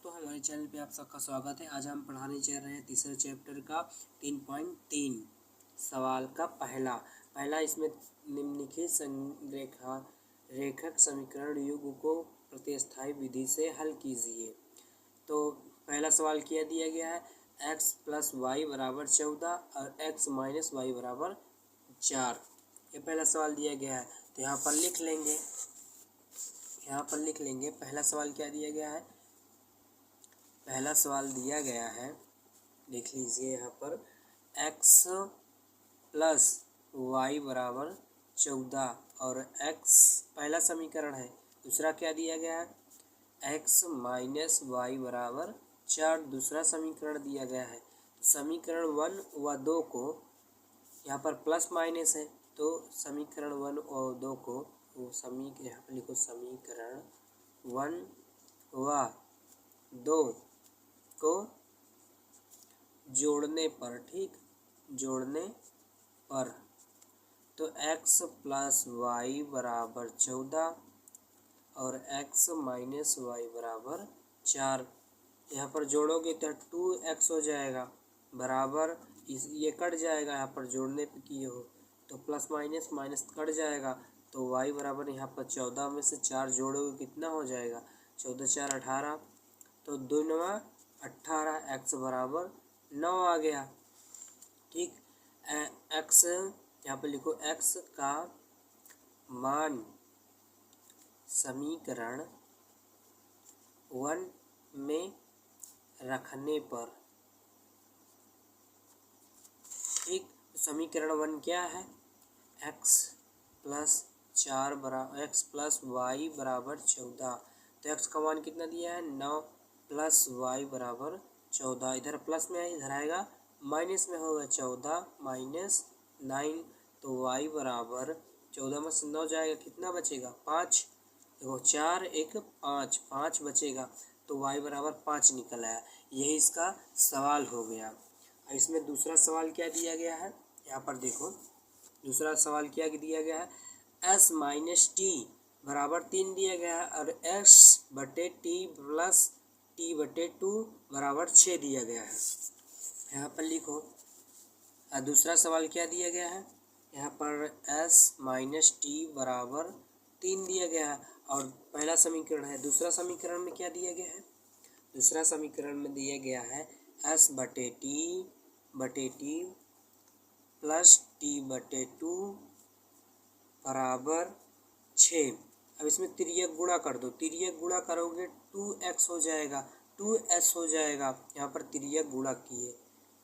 दोस्तों, हमारे चैनल पे आप सबका स्वागत है। आज हम पढ़ाने जा रहे हैं तीसरे चैप्टर का 3.3 सवाल का पहला इसमें निम्नलिखित रेखक समीकरण युग्म को प्रतिस्थापी विधि से हल कीजिए। तो पहला सवाल क्या दिया गया है, x प्लस वाई बराबर 14 और x माइनस वाई बराबर 4। ये पहला सवाल दिया गया है। तो यहाँ पर लिख लेंगे पहला सवाल क्या दिया गया है। पहला सवाल दिया गया है, लिख लीजिए यहाँ पर x प्लस वाई बराबर 14 और x पहला समीकरण है। दूसरा क्या दिया गया है, x माइनस वाई बराबर 4 दूसरा समीकरण दिया गया है। समीकरण 1 व 2 को यहाँ पर प्लस माइनस है, तो समीकरण 1 और 2 को यहाँ पर लिखो समीकरण 1 व 2 को जोड़ने पर, जोड़ने पर तो x प्लस वाई बराबर 14 और x माइनस वाई बराबर 4। यहाँ पर जोड़ोगे तो 2x हो जाएगा बराबर ये कट जाएगा, यहाँ पर जोड़ने पे किए हो तो प्लस माइनस कट जाएगा, तो y बराबर यहाँ पर 14 में से 4 जोड़ोगे कितना हो जाएगा, 14 4 18, तो 2 9 18, x बराबर 9 आ गया। ठीक, x यहाँ पर लिखो x का मान समीकरण 1 में रखने पर, ठीक, समीकरण 1 क्या है, x प्लस 4 बराबर x प्लस वाई बराबर 14। तो x का मान कितना दिया है, 9 प्लस वाई बराबर 14। इधर प्लस में है, इधर आएगा माइनस में, होगा 14 माइनस 9, तो y बराबर 14 में से 9 जाएगा, कितना बचेगा 5। देखो 4 1 5 बचेगा, तो y बराबर 5 निकल आया। यही इसका सवाल हो गया। इसमें दूसरा सवाल क्या दिया गया है, यहाँ पर देखो दूसरा सवाल क्या दिया गया है, s माइनस टी बराबर 3 दिया गया है और x बटे टी प्लस टी बटे 2 बराबर 6 दिया गया है। यहाँ पर लिखो दूसरा सवाल क्या दिया गया है, यहाँ पर s माइनस टी बराबर 3 दिया गया है और पहला समीकरण है। दूसरा समीकरण में क्या दिया गया है, दूसरा समीकरण में दिया गया है s बटे टी प्लस टी बटे 2 बराबर 6। अब इसमें तिर्यक गुणा कर दो, तिर्यक गुणा करोगे 2x हो जाएगा, 2s हो जाएगा, यहाँ पर तिर्यक गुणा किए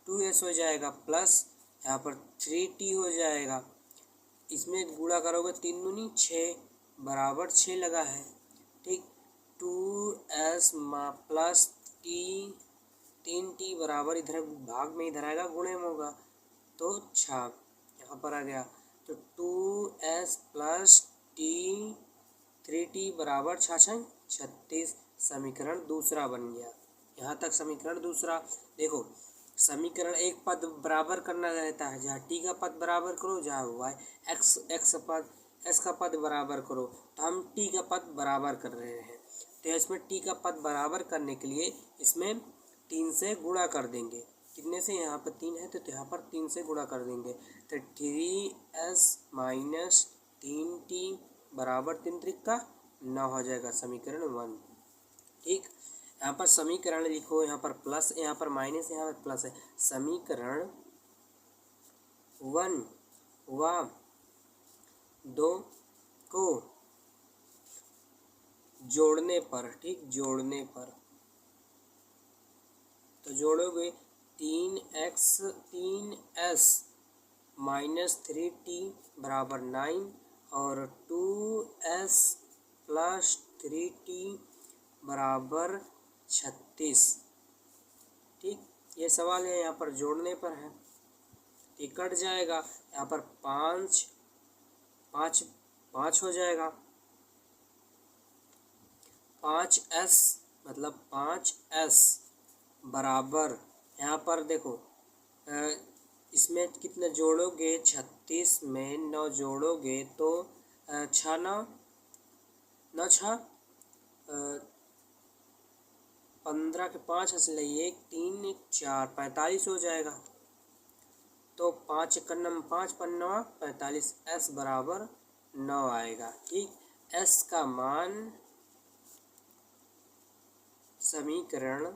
2s हो जाएगा प्लस यहाँ पर 3t हो जाएगा। इसमें गुणा करोगे 3 दूनी 6 बराबर 6 लगा है। ठीक, 2s प्लस टी 3t बराबर इधर भाग में इधर आएगा गुणे में होगा, तो 6 यहाँ पर आ गया। तो 2s प्लस टी 3t बराबर 36 समीकरण दूसरा बन गया। यहाँ तक समीकरण दूसरा। देखो समीकरण एक पद बराबर करना रहता है, जहाँ t का पद बराबर करो, जहाँ y x का पद बराबर करो, तो हम t का पद बराबर कर रहे हैं। तो इसमें t का पद बराबर करने के लिए इसमें 3 से गुणा कर देंगे। कितने से, यहाँ पर 3 है तो यहाँ पर 3 से गुणा कर देंगे, तो 3s माइनस 3t बराबर 3 त्रिक का 9 हो जाएगा समीकरण 1। ठीक, यहाँ पर समीकरण लिखो, यहाँ पर प्लस, यहाँ पर माइनस, यहाँ पर प्लस है। समीकरण 1 व 2 को जोड़ने पर, ठीक, जोड़ने पर तो जोड़ोगे 3s माइनस 3t बराबर 9 और 2s प्लस 3t बराबर 36। ठीक, ये सवाल है, यहाँ पर जोड़ने पर है, ये कट जाएगा, यहाँ पर 5 हो जाएगा, 5s मतलब 5s बराबर, यहाँ पर देखो इसमें कितने जोड़ोगे, 36 में 9 जोड़ोगे तो 6 9 9 6 15 के 5 हंस लिए 1 3 1 4 45 हो जाएगा। तो 5 1 5 5 45 s बराबर 9 आएगा। ठीक, s का मान समीकरण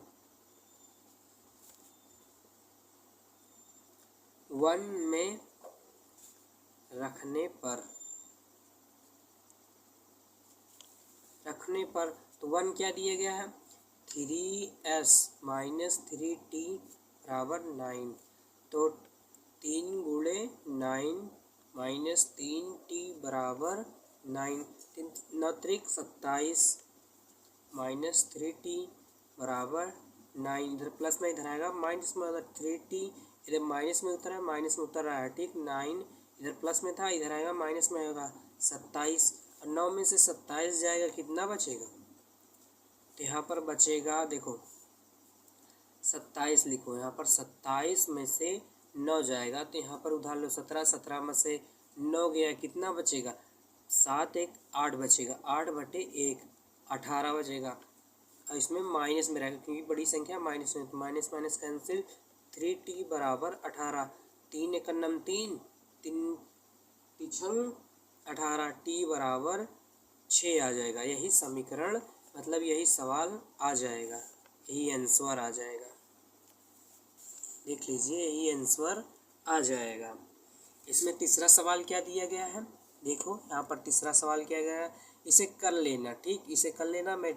1 में रखने पर तो 1 क्या दिया गया है, 3s माइनस 3t बराबर 9। तो 3 गुणे 9 माइनस 3t बराबर 9, 9 त्रिक 27 माइनस 3t बराबर 9। इधर प्लस में इधर आएगा माइनस में, उधर 3t इधर माइनस में उतरा है, माइनस में उतर रहा है। ठीक, 9 इधर प्लस में था, इधर आएगा माइनस में आएगा 27, और 9 में से 27 जाएगा, कितना बचेगा, तो यहाँ पर बचेगा, देखो 27 लिखो यहाँ पर, 27 में से 9 जाएगा तो यहाँ पर उधार लो 17, 17 में से 9 गया, कितना बचेगा, 7 1 8 बचेगा, 8 बटे 1 18 बचेगा। और इसमें माइनस में रहेगा क्योंकि बड़ी संख्या माइनस में, तो माइनस माइनस कैंसिल, 3t बराबर 18, 3 1 3 3 पिछल 18, t बराबर 6 आ जाएगा। यही समीकरण मतलब यही सवाल आ जाएगा, यही आंसर आ जाएगा। देख लीजिए, यही आंसर आ जाएगा। इसमें तीसरा सवाल क्या दिया गया है, देखो यहाँ पर तीसरा सवाल क्या गया है, इसे कर लेना। ठीक, इसे कर लेना, मैं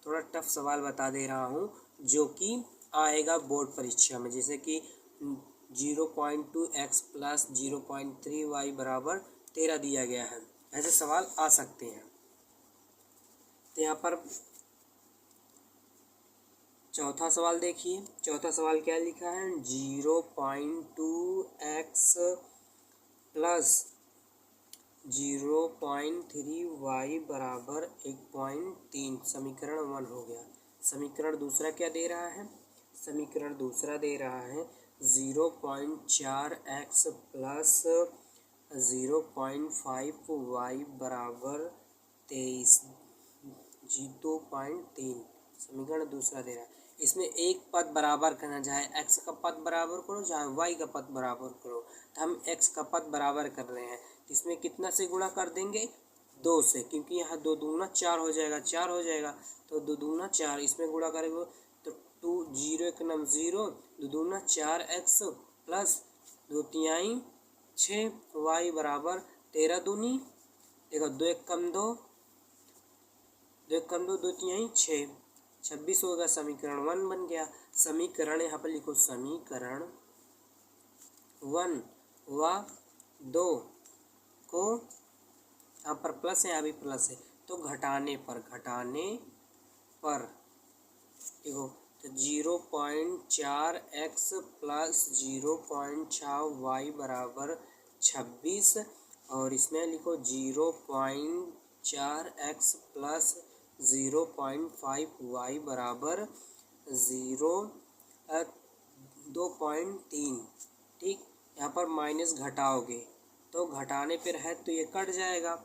थोड़ा टफ सवाल बता दे रहा हूँ जो कि आएगा बोर्ड परीक्षा में, जैसे कि 0.2x प्लस 0.3y बराबर 13 दिया गया है, ऐसे सवाल आ सकते हैं। तो यहाँ पर चौथा सवाल देखिए, चौथा सवाल क्या लिखा है, 0.2x प्लस 0.3y बराबर 1.3, समीकरण 1 हो गया। समीकरण दूसरा क्या दे रहा है, समीकरण दूसरा दे रहा है 0.4x प्लस 0.5y बराबर 23, 2.3, समीकरण दूसरा दे रहा है। इसमें एक पद बराबर करना, चाहे x का पद बराबर करो चाहे y का पद बराबर करो, तो हम x का पद बराबर कर रहे हैं, तो इसमें कितना से गुणा कर देंगे, 2 से, क्योंकि यहाँ 2 दूना 4 हो जाएगा, 4 हो जाएगा, तो 2 दूना 4, इसमें गुणा करेंगे तो 2 0 1 0, 2 दूना 4x प्लस 2 तिहाई 6y बराबर 13 दूनी, देखो 2 1 कम 2, 2 1 कम 2, 2 तिहाई 6, 26 होगा, समीकरण 1 बन गया। समीकरण यहाँ पर लिखो, समीकरण 1 व 2 को, यहाँ पर प्लस है, यहाँ भी प्लस है, तो घटाने पर देखो, तो 0.4x प्लस 0.6y बराबर 26, और इसमें लिखो 0.4x प्लस 0.5y बराबर 2.3। ठीक, यहाँ पर माइनस घटाओगे तो घटाने पर है तो ये कट जाएगा,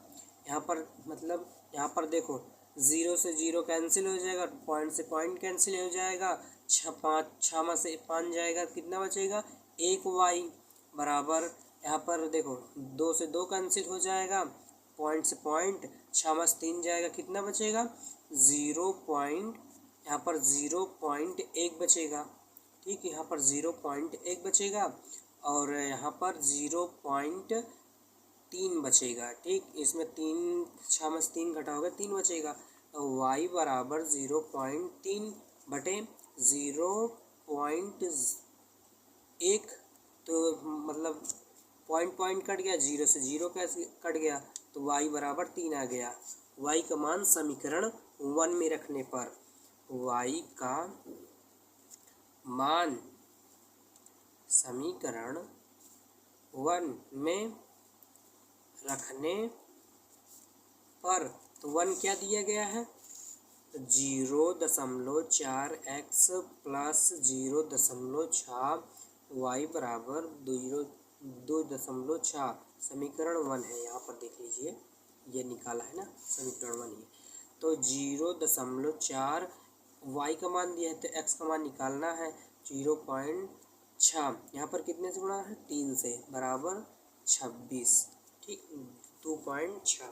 यहाँ पर मतलब यहाँ पर देखो 0 से 0 कैंसिल हो जाएगा, पॉइंट से पॉइंट कैंसिल हो जाएगा, 6 में से 5 जाएगा, कितना बचेगा, 1y बराबर, यहाँ पर देखो 2 से 2 कैंसिल हो जाएगा, पॉइंट से पॉइंट, 6 में से 3 जाएगा, कितना बचेगा, 0. यहाँ पर 0.1 बचेगा। ठीक, यहाँ पर 0.1 बचेगा और यहाँ पर 0.3 बचेगा। ठीक, इसमें 3 6 में से 3 घटाओगे 3 बचेगा, तो y बराबर 0.3 बटे 0.1, तो मतलब पॉइंट कट गया, 0 से 0 कैसे कट गया, तो y बराबर 3 आ गया। y का मान समीकरण 1 में रखने पर, y का मान समीकरण 1 में रखने पर, तो 1 क्या दिया गया है, 0.4x प्लस 0.6y बराबर 2.6, समीकरण 1 है। यहाँ पर देख लीजिए, ये निकाला है ना, समीकरण 1 है, तो 0.4 वाई का मान दिया है तो एक्स का मान निकालना है 0.6। यहाँ पर कितने से गुणा है 3 से बराबर 26। ठीक 2.6।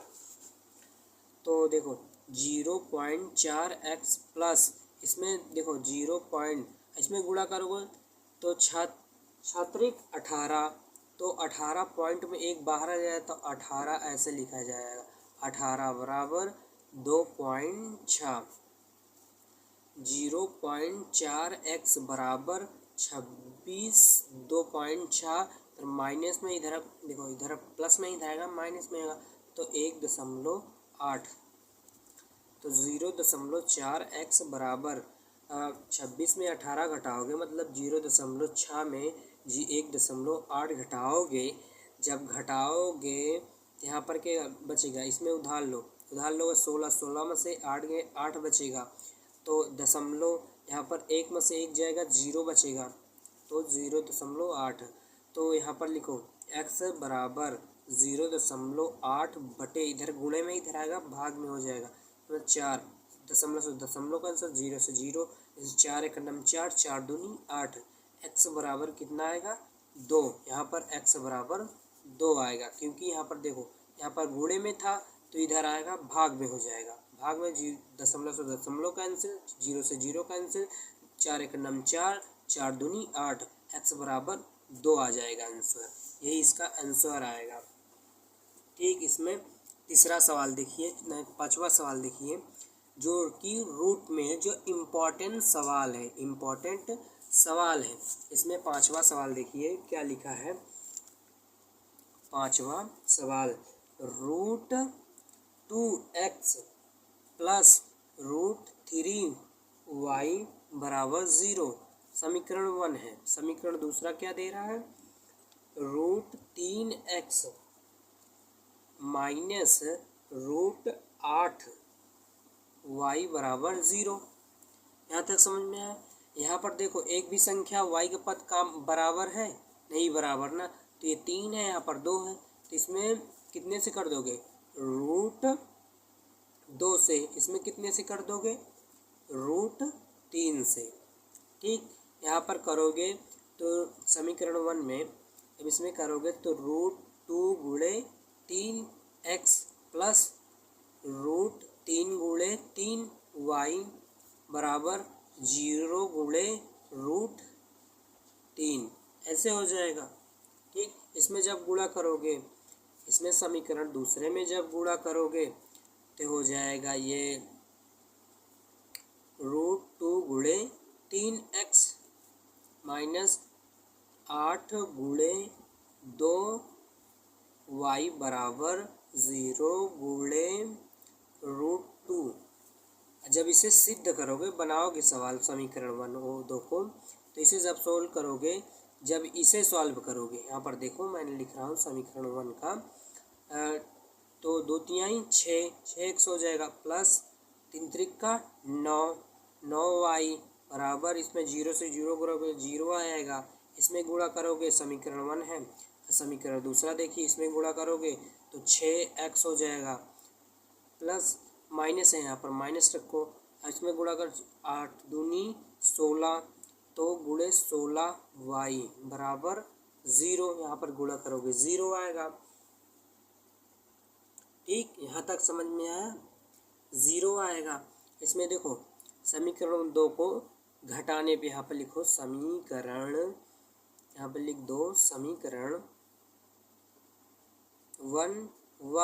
तो देखो 0.4 x प्लस इसमें देखो इसमें गुणा करोगे तो छात्रिक 18। तो 18 पॉइंट में एक बाहर आ जाए तो 18 ऐसे लिखा जाएगा 18 बराबर 2.6। 0.4 x बराबर 26 2.6। तो माइनस में इधर देखो इधर प्लस में इधर आएगा माइनस में आएगा तो 1.8। तो 0.4 x बराबर 26 में 18 घटाओगे मतलब 0.6 में 1.8 घटाओगे। जब घटाओगे यहाँ पर क्या बचेगा इसमें उधार लोगे 16 में से 8 गए 8 बचेगा। तो दशमलव यहाँ पर 1 में से 1 जाएगा 0 बचेगा तो 0.8। तो यहाँ पर लिखो x बराबर 0.8 बटे इधर गुणे में इधर आएगा भाग में हो जाएगा तो 4 दशमलव से दशमलव का आंसर 0 से 0 4 एक नम 4 4 दूनी 8। x बराबर कितना आएगा 2। यहाँ पर x बराबर 2 आएगा क्योंकि यहाँ पर देखो यहाँ पर गुणे में था तो इधर आएगा भाग में हो जाएगा। भाग में दशमलव से दशमलव कैंसिल 0 से 0 कैंसिल 4 एक नम 4 4 दूनी 8। x बराबर 2 आ जाएगा आंसर। यही इसका आंसर आएगा। ठीक इसमें तीसरा सवाल देखिए 5वां सवाल देखिए जो कि रूट में जो इम्पोर्टेंट सवाल है इसमें 5वां सवाल देखिए क्या लिखा है। 5वां सवाल root 2x plus root 3y बराबर 0 समीकरण 1 है। समीकरण दूसरा क्या दे रहा है root 3x minus root 8y बराबर 0। यहाँ तक समझ में आया। यहाँ पर देखो एक भी संख्या y के पद का बराबर है नहीं बराबर ना तो ये 3 है यहाँ पर 2 है तो इसमें कितने से कर दोगे रूट 2 से। इसमें कितने से कर दोगे रूट 3 से। ठीक यहाँ पर करोगे तो समीकरण 1 में अब इसमें करोगे तो रूट 2 गुणे 3x प्लस रूट 3 गुणे 3y बराबर 0 गुणे रूट 3 ऐसे हो जाएगा। ठीक इसमें जब गुणा करोगे इसमें समीकरण दूसरे में जब गुणा करोगे तो हो जाएगा ये रूट 2 गुणे 3x माइनस 8 गुणे 2y बराबर 0 गुणे रूट 2। जब इसे सिद्ध करोगे बनाओगे सवाल समीकरण 1 2 को तो इसे जब सोल्व करोगे जब इसे सॉल्व करोगे यहाँ पर देखो मैंने लिख रहा हूँ समीकरण 1 का तो 2 तिहाई 6 x हो जाएगा प्लस 3 त्रिका 9y बराबर इसमें 0 से 0 करोगे 0 आएगा। इसमें गुणा करोगे समीकरण 1 है। समीकरण दूसरा देखिए इसमें गुणा करोगे तो 6x हो जाएगा प्लस माइनस है यहाँ पर माइनस रखो। इसमें गुणा कर 8 दूनी 16 तो गुणे 16y बराबर 0। यहाँ पर गुणा करोगे 0 आएगा। ठीक यहाँ तक समझ में आया 0 आएगा। इसमें देखो समीकरण 2 को घटाने पे यहाँ पर लिखो समीकरण यहाँ पर लिख दो समीकरण 1 व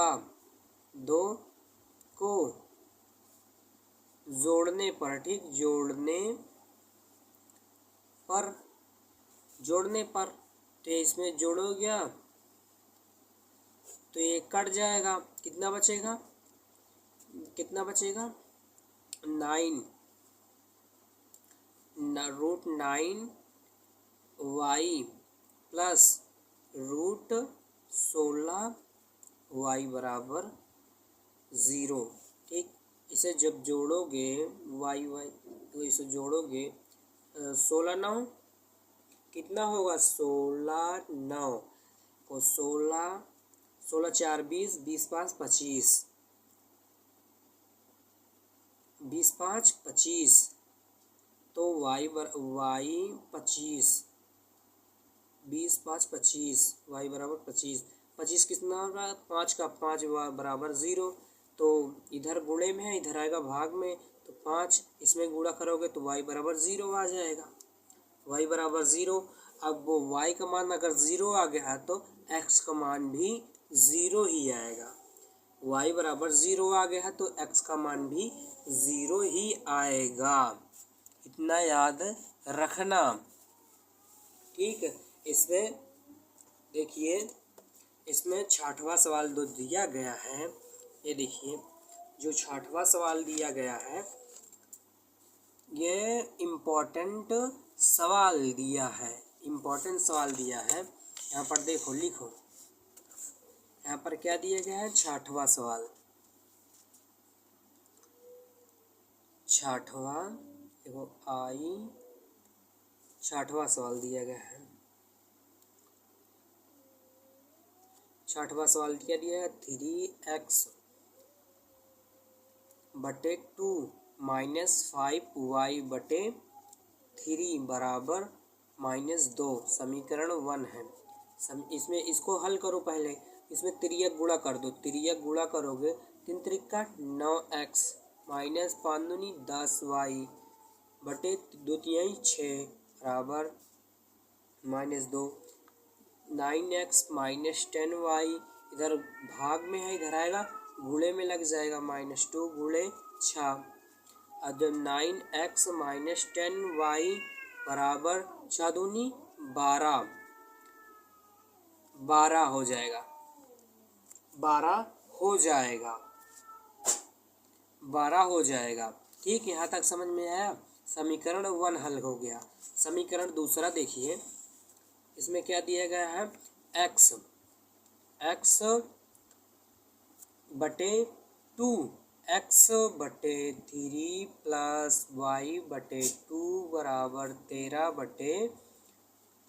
2 को जोड़ने पर ठीक जोड़ने पर तो इसमें जोड़ो गया तो ये कट जाएगा कितना बचेगा 9 root 9 y plus root 16 y बराबर 0। ठीक इसे जब जोड़ोगे y तो इसे जोड़ोगे 16 9 कितना होगा 16 9 को 16 4 20 20 5 25 20 5 25 तो वाई 25, 20 5 25, वाई बराबर 25। 25 कितना होगा, 5 का 5 बराबर 0। तो इधर गुणे में है, इधर आएगा भाग में, तो 5 इसमें गुणा करोगे तो वाई बराबर 0 आ जाएगा। वाई बराबर 0। अब वो वाई का मान अगर 0 आ गया तो एक्स का मान भी 0 ही आएगा। वाई बराबर 0 आ गया है तो एक्स का मान भी 0 ही आएगा। इतना याद रखना, ठीक है। इसमें देखिए, इसमें 6वां सवाल जो दिया गया है, ये देखिए जो 6वां सवाल दिया गया है, ये इम्पोर्टेंट सवाल दिया है, इम्पोर्टेंट सवाल दिया है। यहाँ पर देखो, लिखो यहाँ पर क्या दिया गया है, 6वां सवाल। 6वां देखो, 6वां सवाल दिया गया है। 6वां सवाल क्या दिया है, 3x बटे 2 माइनस 5y बटे 3 बराबर -2 समीकरण 1 है। इसमें इसको हल करो पहले। इसमें तिर्यक गुणा कर दो, तिर्यक गुणा करोगे 3 त्रिका 9x माइनस 5 दूनी 10y बटे 2 तिहाई 6 बराबर -2। 9x माइनस 10y इधर भाग में है, इधर आएगा गुणे में लग जाएगा, -2 गुणे 6। अब 9x माइनस 10y बराबर 6 दूनी 12, 12 हो जाएगा, 12 हो जाएगा, 12 हो जाएगा। ठीक, यहाँ तक समझ में आया। समीकरण 1 हल हो गया। समीकरण दूसरा देखिए, इसमें क्या दिया गया है, x बटे 2, x बटे 3 प्लस y बटे 2 बराबर 13 बटे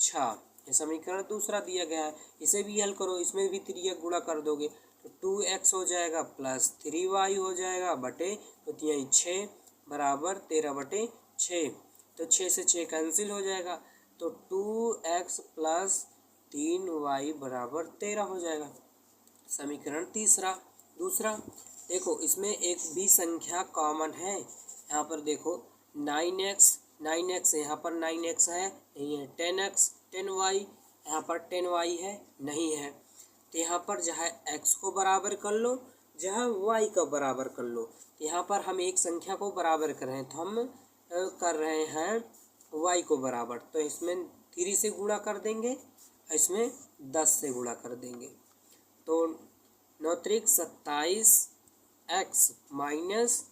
6। ये समीकरण दूसरा दिया गया है। इसे भी हल करो, इसमें भी तिर्यक गुणा कर दोगे तो 2x हो जाएगा प्लस 3y हो जाएगा बटे 6 बराबर 13 बटे 6। तो 6 से 6 कैंसिल हो जाएगा, तो 2x प्लस 3y बराबर 13 हो जाएगा। समीकरण तीसरा दूसरा देखो, इसमें एक भी संख्या कॉमन है। यहाँ पर देखो 9x यहाँ पर 9x है, नहीं है। 10x 10y यहाँ पर 10y है, नहीं है। तो यहाँ पर जहाँ x को बराबर कर लो, जहाँ y का बराबर कर लो। तो यहाँ पर हम एक संख्या को बराबर कर रहे हैं, तो हम कर रहे हैं y को बराबर, तो इसमें 3 से गुणा कर देंगे, इसमें 10 से गुणा कर देंगे। तो 9 त्रिक 27 x माइनस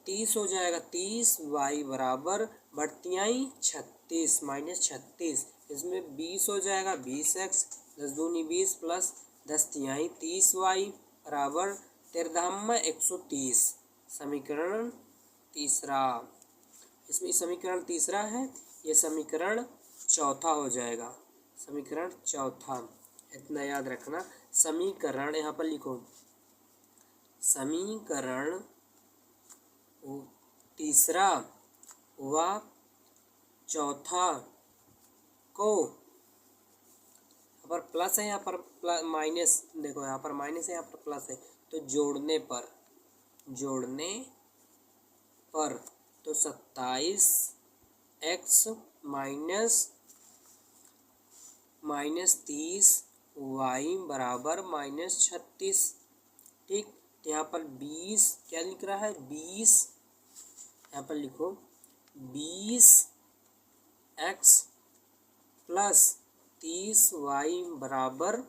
30 हो जाएगा, 30 y बराबर बढ़तियाई 36 माइनस 36, इसमें 20 हो जाएगा, 20x 10 दूनी 20 प्लस 10 तिहाई 30y बराबर 13 130। समीकरण तीसरा, इसमें समीकरण तीसरा है, ये समीकरण चौथा हो जाएगा। समीकरण चौथा, इतना याद रखना। समीकरण यहाँ पर लिखो, समीकरण तीसरा व चौथा को, यहाँ पर प्लस है, यहाँ पर माइनस, देखो यहाँ पर माइनस है, यहाँ पर प्लस है, तो जोड़ने पर तो 27x माइनस 30y बराबर -36। ठीक, तो यहाँ पर 20 क्या लिख रहा है, 20 यहाँ पर लिखो 20x प्लस 30y बराबर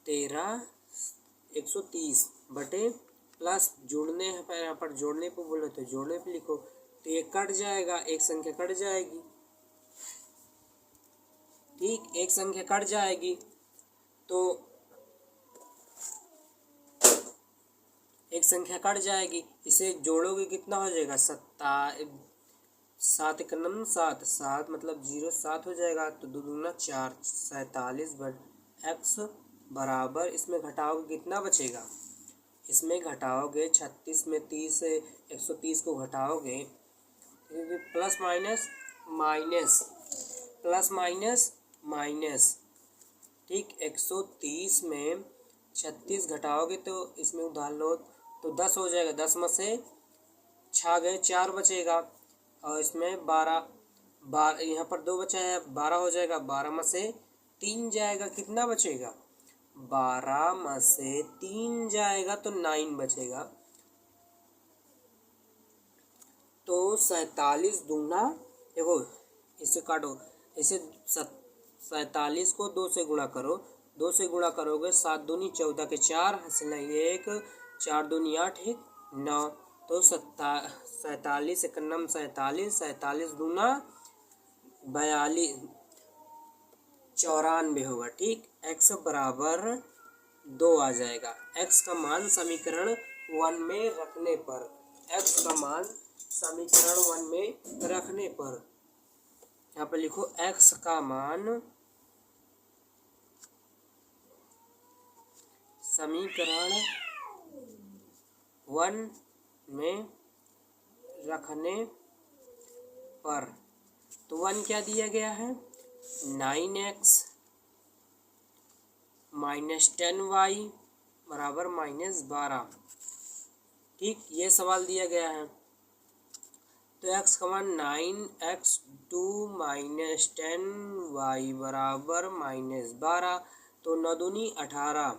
130 बटे प्लस जोड़ने यहाँ पर जोड़ने पे बोलो तो जोड़ने पे लिखो, तो ये कट जाएगा, एक संख्या कट जाएगी। ठीक, एक संख्या कट जाएगी, तो एक संख्या कट जाएगी, इसे जोड़ोगे कितना हो जाएगा, 7 एक नम 7 7 मतलब 0 7 हो जाएगा, तो 2 दूना 4 47 बट x बराबर, इसमें घटाओगे कितना बचेगा, इसमें घटाओगे 36 में 30 130 को घटाओगे plus minus minus, plus minus minus, ठीक। 130 में 36 घटाओगे तो इसमें उधार लो तो 10 हो जाएगा, 10 में से छा गए 4 बचेगा, और इसमें 12 यहाँ पर 2 बचा है, 12 हो जाएगा, 12 में से 3 जाएगा, कितना बचेगा? 12 में से 3 जाएगा तो 9 बचेगा। तो 47 दूना, देखो इसे काटो, इसे 47 को 2 से गुणा करो, 2 से गुणा करोगे 7 दूनी 14 के 4, हंसना 1, 4 दूनी 8, 1 9, तो 47 एकन्नम 47, 47 दूना 42, 94 होगा, ठीक। x बराबर 2 आ जाएगा। x का मान समीकरण 1 में रखने पर, x का मान समीकरण 1 में रखने पर, यहाँ पर लिखो x का मान समीकरण 1 में रखने पर, तो 1 क्या दिया गया है? 9x माइनस 10y बराबर -12, ठीक, ये सवाल दिया गया है। तो x का मान 9x2 माइनस 10y बराबर -12, तो 9 दूनी 18,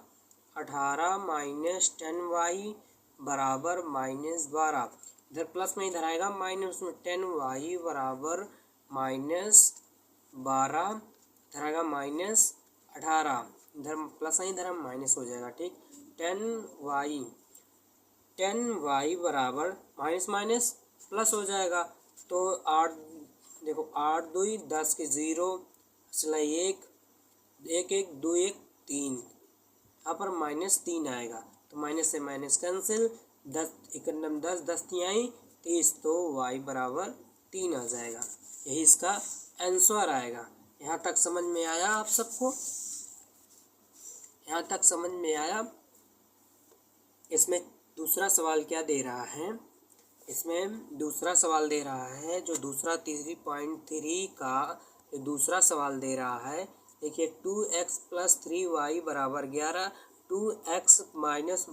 18 माइनस 10y बराबर -12, इधर प्लस में इधर आएगा माइनस में, 10y बराबर -12, इधर आएगा -18, इधर प्लस है, इधर माइनस हो जाएगा, ठीक। 10y बराबर माइनस माइनस प्लस हो जाएगा, तो 8, देखो 8 2 10 के 0, चला 1 1 1 2 1 3, यहाँ पर -3 आएगा, तो माइनस से माइनस कैंसिल, 10 एकन्नम 10, 10 तिहाई 30, तो y बराबर 3 आ जाएगा। यही इसका आंसर आएगा। यहाँ तक समझ में आया आप सबको? यहाँ तक समझ में आया? इसमें दूसरा सवाल क्या दे रहा है? इसमें दूसरा सवाल दे रहा है, जो दूसरा 3.3 का जो दूसरा सवाल दे रहा है, देखिए 2x प्लस 3y बराबर 11, 2x माइनस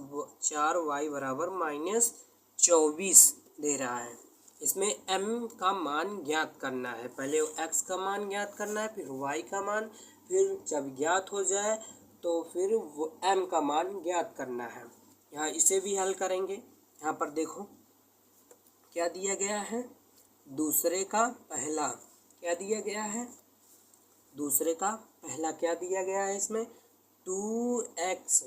4y बराबर -24 दे रहा है। इसमें m का मान ज्ञात करना है, पहले x का मान ज्ञात करना है, फिर y का मान, फिर जब ज्ञात हो जाए तो फिर वो m का मान ज्ञात करना है। यहाँ इसे भी हल करेंगे। यहाँ पर देखो क्या दिया गया है, दूसरे का पहला क्या दिया गया है, दूसरे का पहला क्या दिया गया है, इसमें 2x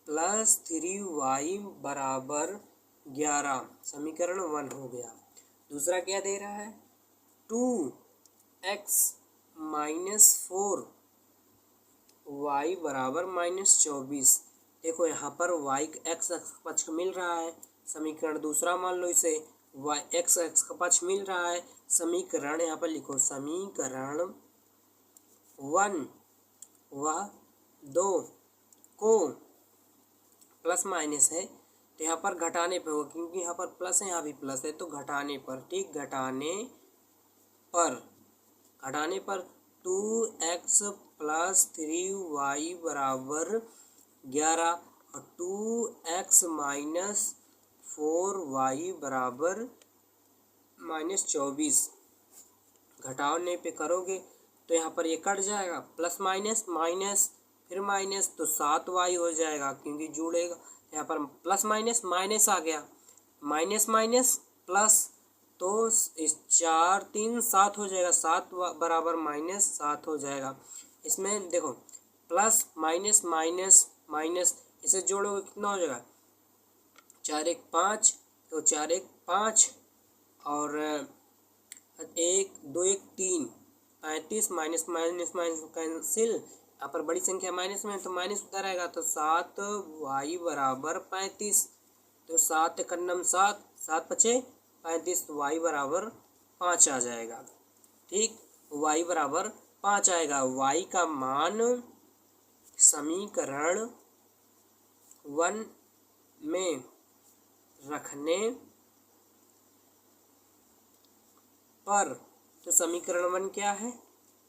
प्लस 3y बराबर 11, समीकरण 1 हो गया। दूसरा क्या दे रहा है, 2x माइनस 4y बराबर -24, देखो यहाँ पर y x पक्ष मिल रहा है, समीकरण दूसरा मान लो इसे, y x का पक्ष मिल रहा है, समीकरण यहाँ पर लिखो, समीकरण 1 व 2 को प्लस माइनस है तो यहाँ पर घटाने पर होगा, क्योंकि यहाँ पर प्लस है, यहाँ भी प्लस है, तो घटाने पर, ठीक, घटाने पर 2x प्लस 3y बराबर 11 और 2x माइनस 4y बराबर -24, घटाने पे करोगे तो यहाँ पर ये कट जाएगा, प्लस माइनस माइनस फिर माइनस, तो 7y हो जाएगा, क्योंकि जुड़ेगा, यहाँ पर प्लस माइनस माइनस आ गया, माइनस माइनस प्लस, तो इस 4 3 7 हो जाएगा, 7 बराबर -7 हो जाएगा। इसमें देखो प्लस माइनस माइनस माइनस, इसे जोड़ोगे कितना हो जाएगा, 4 1 5, तो 4 1 5 और 1 2 1 3, 35, माइनस माइनस माइनस कैंसिल, यहाँ पर बड़ी संख्या माइनस में, तो माइनस उधर आएगा, तो 7y बराबर 35, तो 7 एकन्नम 7, 7 पचे 35, तो y बराबर 5 आ जाएगा, ठीक, y बराबर 5 आएगा। y का मान समीकरण 1 में रखने पर। तो समीकरण 1 क्या है,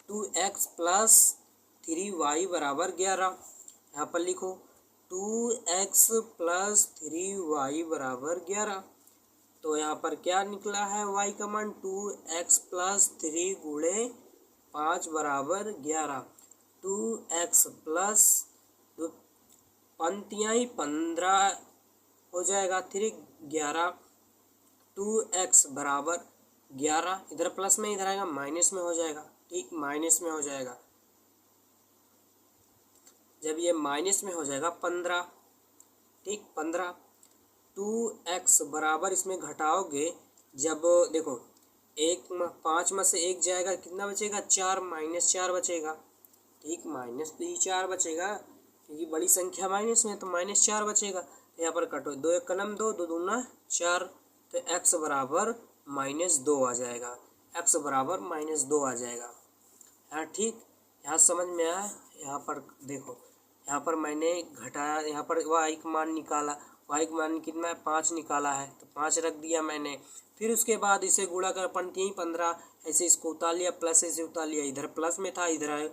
2x प्लस 3y बराबर 11। यहाँ पर लिखो 2x प्लस 3y बराबर 11। तो यहाँ पर क्या निकला है y का मान, 2x प्लस 3 गुणे 5 बराबर 11। 2x प्लस पंक्तियाँ ही 15 हो जाएगा, 3 11। 2x बराबर 11, इधर प्लस में इधर आएगा माइनस में हो जाएगा, ठीक, माइनस में हो जाएगा। जब ये माइनस में हो जाएगा 15, ठीक, 15। 2x बराबर इसमें घटाओगे जब, देखो 5 में से 1 जाएगा, कितना बचेगा, 4, -4 बचेगा, ठीक, माइनस 4 बचेगा क्योंकि बड़ी संख्या माइनस में, तो -4 बचेगा। यहाँ पर कटो, 2 1 कलम 2, 2 दूना 4, तो x बराबर -2 आ जाएगा, x बराबर -2 आ जाएगा। हाँ ठीक, यहाँ समझ में आया। यहाँ पर देखो, यहाँ पर मैंने घटाया, यहाँ पर y का मान निकाला, y का मान कितना है, 5 निकाला है, तो 5 रख दिया मैंने। फिर उसके बाद इसे गुणा कर पंक्ति 15, ऐसे इसको उतार लिया, प्लस ऐसे उतार लिया, इधर प्लस में था, इधर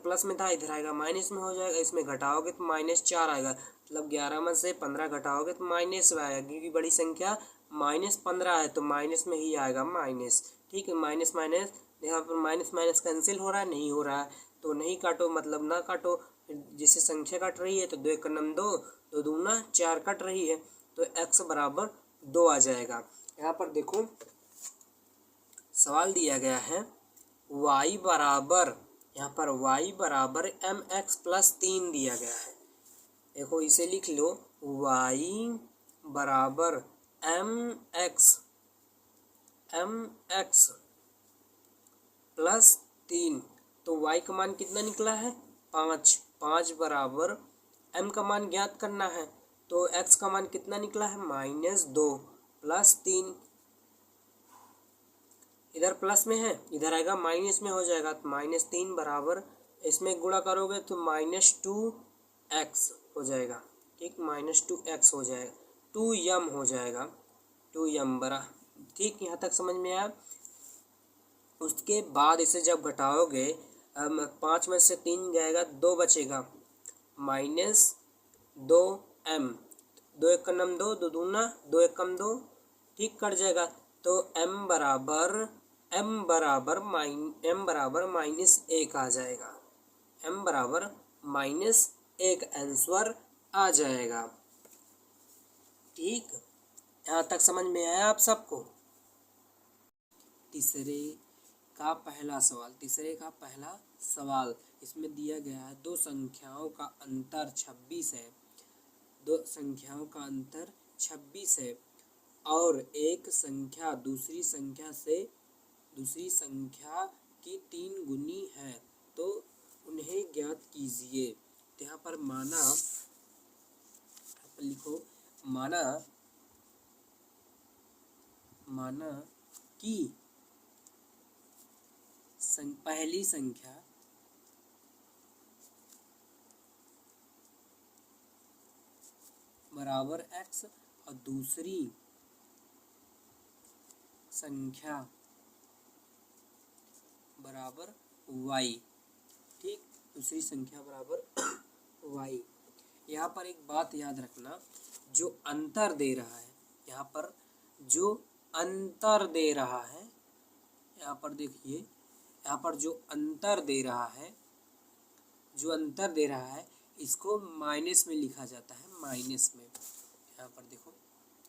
प्लस में था, इधर आएगा माइनस में हो जाएगा। इसमें घटाओगे तो -4 आएगा, मतलब 11 में से 15 घटाओगे तो माइनस में आएगा, क्योंकि बड़ी संख्या -15 है तो माइनस में ही आएगा, माइनस, ठीक है। माइनस माइनस, यहाँ पर माइनस माइनस कैंसिल हो रहा है, नहीं हो रहा है, तो नहीं काटो, मतलब ना काटो। जैसे संख्या कट रही है तो 2 1 कलम 2, 2 दूना 4 कट रही है, तो x बराबर 2 आ जाएगा। यहाँ पर देखो सवाल दिया गया है y बराबर, यहाँ पर y बराबर mx प्लस 3 दिया गया है। देखो इसे लिख लो, y बराबर mx प्लस 3, तो y का मान कितना निकला है, 5। 5 बराबर m का मान ज्ञात करना है, तो x का मान कितना निकला है, -2 प्लस 3, इधर प्लस में है, इधर आएगा माइनस में हो जाएगा, तो -3 बराबर, इसमें गुणा करोगे तो -2x हो जाएगा, ठीक, -2x हो जाएगा, 2m हो जाएगा, 2m बरा, ठीक, यहाँ तक समझ में आया। उसके बाद इसे जब घटाओगे, 5 में से 3 जाएगा, 2 बचेगा, -2m, 2 1 कलम 2, 2 दूना 2 1 कम 2, ठीक, कट जाएगा, तो m बराबर -1 आ जाएगा, m बराबर -1 आंसर आ जाएगा, ठीक। यहाँ तक समझ में आया आप सबको। तीसरे का पहला सवाल, इसमें दिया गया है दो संख्याओं का अंतर 26 है, दो संख्याओं का अंतर 26 है और एक संख्या दूसरी संख्या की 3 गुनी है, तो उन्हें ज्ञात कीजिए। तो यहाँ पर माना, लिखो, माना कि पहली संख्या बराबर x और दूसरी संख्या बराबर y, ठीक, दूसरी संख्या बराबर y। यहाँ पर एक बात याद रखना, जो अंतर दे रहा है, यहाँ पर जो अंतर दे रहा है, यहाँ पर देखिए, यहाँ पर जो अंतर दे रहा है इसको माइनस में लिखा जाता है, माइनस में, यहाँ पर देखो,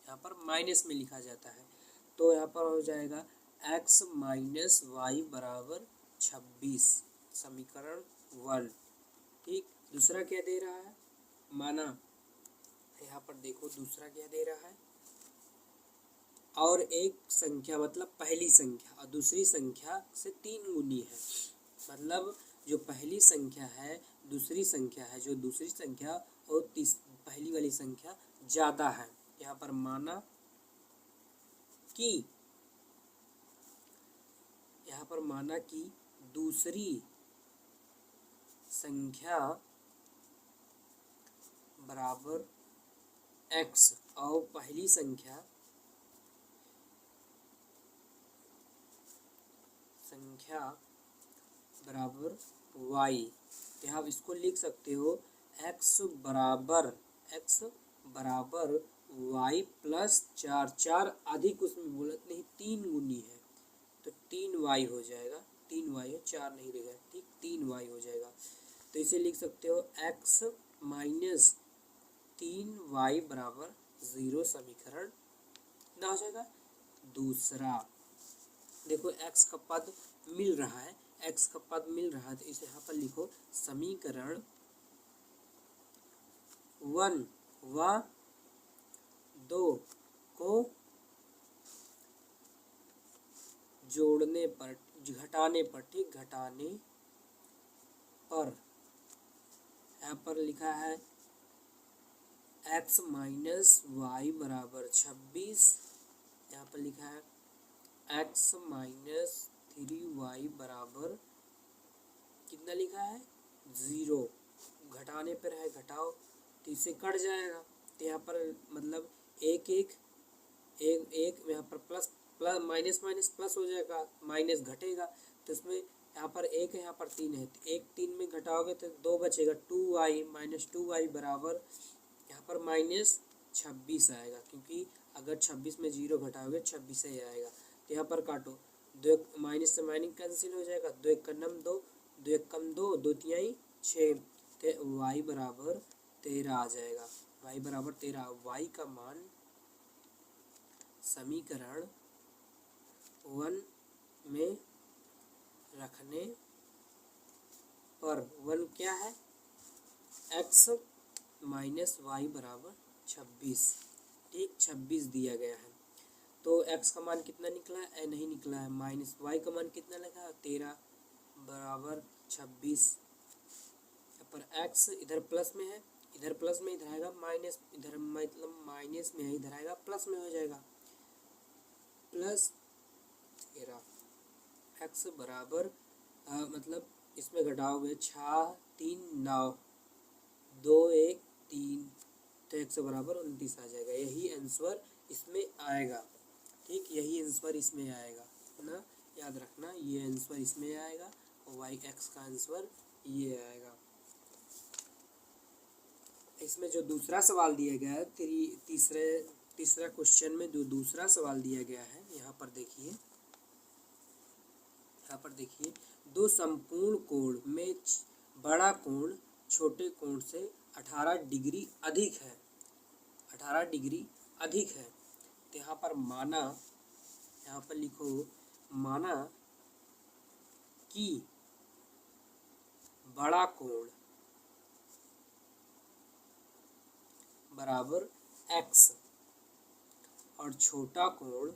यहाँ पर माइनस में लिखा जाता है, तो यहाँ पर हो जाएगा x माइनस वाई बराबर 26, समीकरण 1, ठीक। दूसरा क्या दे रहा है, माना, यहाँ पर देखो दूसरा क्या दे रहा है, और एक संख्या मतलब पहली संख्या और दूसरी संख्या से 3 गुनी है, मतलब जो पहली संख्या है दूसरी संख्या है, जो दूसरी संख्या और पहली वाली संख्या ज़्यादा है। यहाँ पर माना कि दूसरी संख्या बराबर x और पहली संख्या संख्या बराबर y। तो आप इसको लिख सकते हो x बराबर y प्लस 4। 4 अधिक उसमें बोला नहीं, 3 गुनी है तो 3y हो जाएगा। 3y है, 4 नहीं रहेगा, ठीक, 3y हो जाएगा। तो इसे लिख सकते हो x माइनस 3y बराबर 0। समीकरण कितना हो जाएगा? दूसरा। देखो x का पद मिल रहा है, x का पद मिल रहा है तो इसे यहाँ पर लिखो समीकरण 1 व 2 को जोड़ने पर, घटाने पर, ठीक, घटाने पर यहाँ पर लिखा है x माइनस वाई बराबर 26। यहाँ पर लिखा है x माइनस 3y बराबर कितना लिखा है? 0। घटाने पर है, घटाओ तो इससे कट जाएगा। तो यहाँ पर मतलब एक यहाँ पर प्लस माइनस माइनस प्लस हो जाएगा, माइनस घटेगा तो इसमें यहाँ पर 1 है, यहाँ पर 3 है तो 1 3 में घटाओगे तो 2 बचेगा। 2y माइनस 2y बराबर यहाँ पर माइनस 26 आएगा, क्योंकि अगर 26 में 0 घटाओगे 26 ही आएगा। तो यहाँ पर काटो, 2 माइनस से माइनस कैंसिल हो जाएगा, 2 1 कम 2, 2 1 कम 2, 2 तिहाई 6, तो y बराबर 13 आ जाएगा। y बराबर 13। y का मान समीकरण 1 में रखने पर 1 क्या है? x माइनस वाई बराबर 26, ठीक, 26 दिया गया है। तो x का मान कितना निकला है? नहीं निकला है। माइनस y का मान कितना लगा है? 13 बराबर 26। यहाँ पर x इधर प्लस में है, इधर प्लस में, इधर आएगा माइनस, इधर मतलब माइनस में है, इधर आएगा प्लस में, हो जाएगा प्लस 13। x बराबर मतलब इसमें घटाओगे 6 3 9, 2 1 3, तो x बराबर 29 आ जाएगा। यही आंसर इसमें आएगा, ठीक, यही आंसर इसमें आएगा ना, याद रखना, ये आंसर इसमें आएगा और वाई एक्स का आंसर ये आएगा। इसमें जो दूसरा सवाल दिया गया है, तीसरा क्वेश्चन में जो दूसरा सवाल दिया गया है, यहाँ पर देखिए, दो संपूर्ण कोण में बड़ा कोण छोटे कोण से 18 डिग्री अधिक है, 18 डिग्री अधिक है। तो यहाँ पर माना, यहाँ पर लिखो माना कि बड़ा कोण बराबर x और छोटा कोण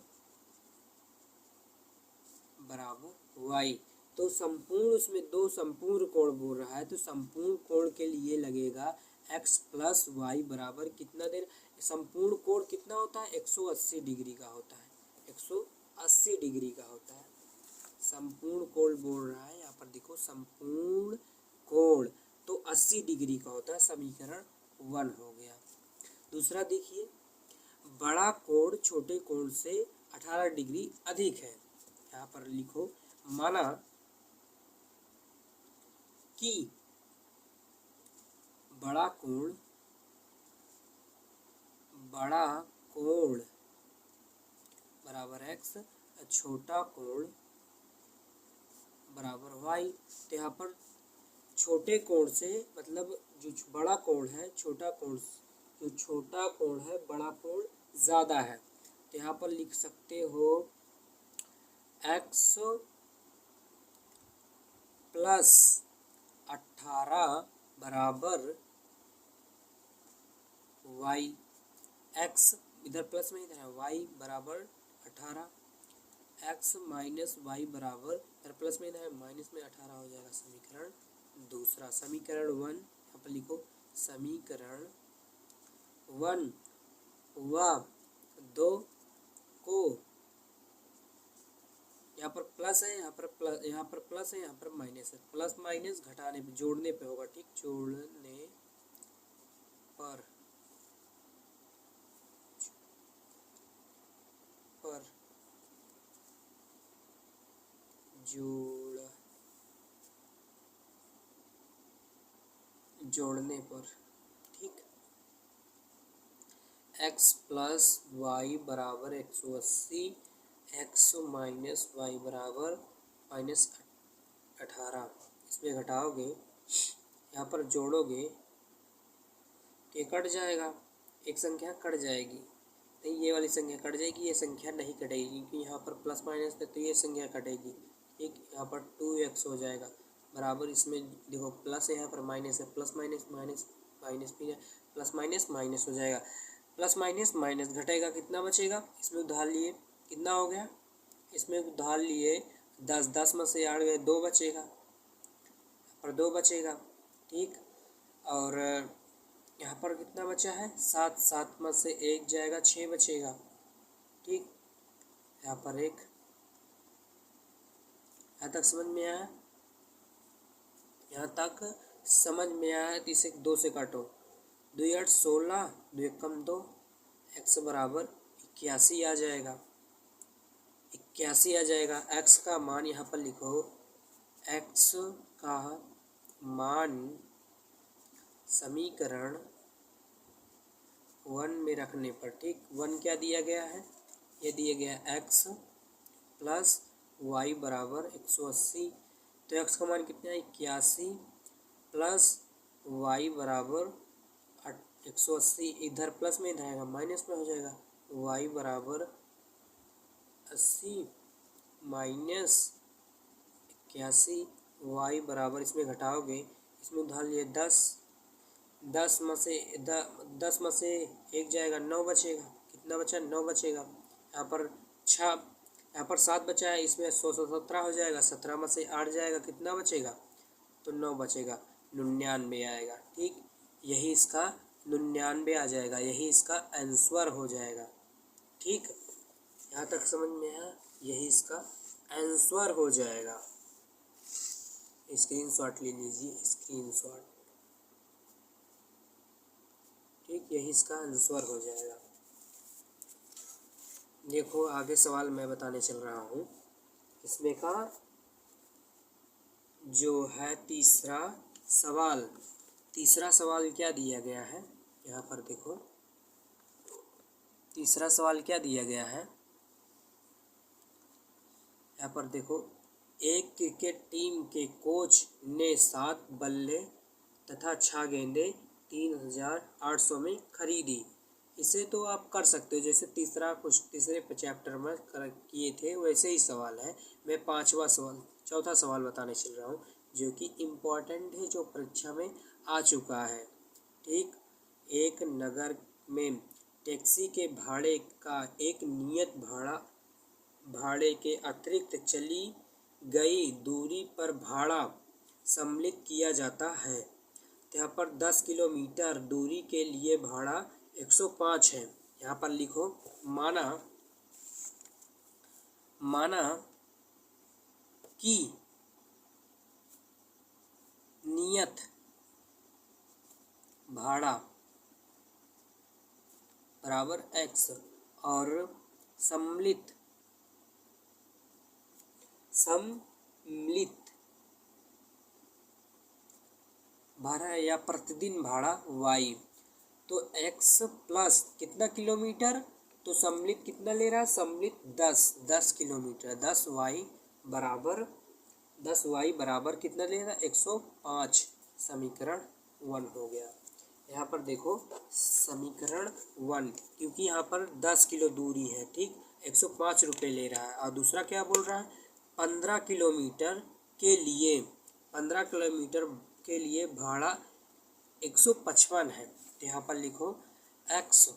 बराबर y। तो संपूर्ण, उसमें दो संपूर्ण कोण बोल रहा है, तो संपूर्ण कोण के लिए लगेगा x प्लस वाई बराबर कितना देर। संपूर्ण कोण कितना होता है? 180 डिग्री का होता है, 180 डिग्री का होता है। संपूर्ण कोण बोल रहा है, यहाँ पर देखो संपूर्ण कोण तो 80 डिग्री का होता है। समीकरण 1 हो गया। दूसरा देखिए, बड़ा कोण छोटे कोण से 18 डिग्री अधिक है। यहाँ पर लिखो माना कि बड़ा कोण बराबर x, छोटा कोण बराबर y। तो यहाँ पर छोटे कोण से मतलब जो बड़ा कोण है, छोटा कोण, जो छोटा कोण है बड़ा कोण ज़्यादा है। तो यहाँ पर लिख सकते हो x प्लस 18 बराबर y। x इधर प्लस में, इधर है y बराबर 18, x माइनस वाई बराबर, इधर प्लस में, इधर है माइनस में, 18 हो जाएगा। समीकरण दूसरा। समीकरण 1 यहाँ पर लिखो समीकरण 1 व 2 को, यहाँ पर प्लस है, यहाँ पर प्लस है, यहाँ पर माइनस है, प्लस माइनस घटाने पे, जोड़ने पे होगा, ठीक, जोड़ने पर जोड़ने पर, ठीक, x प्लस वाई बराबर 180, x माइनस वाई बराबर -18। इसमें घटाओगे, यहाँ पर जोड़ोगे तो ये कट जाएगा, एक संख्या कट जाएगी, नहीं ये वाली संख्या कट जाएगी, ये संख्या नहीं कटेगी क्योंकि यहाँ पर प्लस माइनस है तो ये संख्या कटेगी, ठीक। यहाँ पर 2x हो जाएगा बराबर, इसमें देखो प्लस है, यहाँ पर माइनस है, प्लस माइनस माइनस माइनस भी है, प्लस माइनस माइनस हो जाएगा, प्लस माइनस माइनस घटेगा, कितना बचेगा, इसमें उधार लिए कितना हो गया, इसमें उधार लिए 10, 10 में से 8 गए, 2 बचेगा, पर 2 बचेगा, ठीक। और यहाँ पर कितना बचा है, 7, 7 में से 1 जाएगा, 6 बचेगा, ठीक। यहाँ पर 1, यहाँ तक समझ में आया, यहाँ तक समझ में आया तो इसे 2 से काटो, 2 8 16, 2 कम 2, x बराबर 81 आ जाएगा, 81 आ जाएगा। x का मान यहाँ पर लिखो, x का मान समीकरण 1 में रखने पर, ठीक, 1 क्या दिया गया है, ये दिया गया है x प्लस वाई बराबर 180, तो x का मान कितना है 81 प्लस वाई बराबर 180, इधर प्लस में इधर आएगा माइनस में हो जाएगा, y बराबर 80 माइनस 81, y बराबर, इसमें घटाओगे, इसमें उधार लिए 10, 10 में से 1 जाएगा, 9 बचेगा, कितना बचा, 9 बचेगा, यहाँ पर 6, यहाँ पर 7 बचा है, इसमें 117 हो जाएगा, 17 में से 8 जाएगा, कितना बचेगा, तो 9 बचेगा, 99 आएगा, ठीक। यही इसका 99 आ जाएगा, यही इसका आंसर हो जाएगा, ठीक। यहाँ तक समझ में आया, यही इसका आंसर हो जाएगा। स्क्रीनशॉट ले लीजिए, स्क्रीनशॉट, ठीक, यही इसका आंसर हो जाएगा। देखो आगे सवाल मैं बताने चल रहा हूँ, इसमें का जो है तीसरा सवाल क्या दिया गया है, यहाँ पर देखो तीसरा सवाल क्या दिया गया है, यहाँ पर देखो, एक क्रिकेट टीम के कोच ने 7 बल्ले तथा 6 गेंदें 3800 में खरीदी। इसे तो आप कर सकते हो, जैसे तीसरे चैप्टर में किए थे वैसे ही सवाल है। मैं चौथा सवाल बताने चल रहा हूँ जो कि इम्पोर्टेंट है, जो परीक्षा में आ चुका है, ठीक। एक नगर में टैक्सी के भाड़े का एक नियत भाड़े के अतिरिक्त चली गई दूरी पर भाड़ा सम्मिलित किया जाता है। यहाँ पर 10 किलोमीटर दूरी के लिए भाड़ा 105 है। यहाँ पर लिखो, माना कि नियत भाड़ा बराबर x और सम्मिलित भाड़ा या प्रतिदिन भाड़ा y, तो x प्लस कितना किलोमीटर, तो सम्मिलित कितना ले रहा है, सम्मिलित 10 किलोमीटर, 10 y बराबर कितना ले रहा है, 105। समीकरण 1 हो गया। यहाँ पर देखो समीकरण 1, क्योंकि यहाँ पर 10 किलो दूरी है, ठीक, 105 रुपये ले रहा है। और दूसरा क्या बोल रहा है, 15 किलोमीटर के लिए भाड़ा 155 है। तो यहाँ पर लिखो x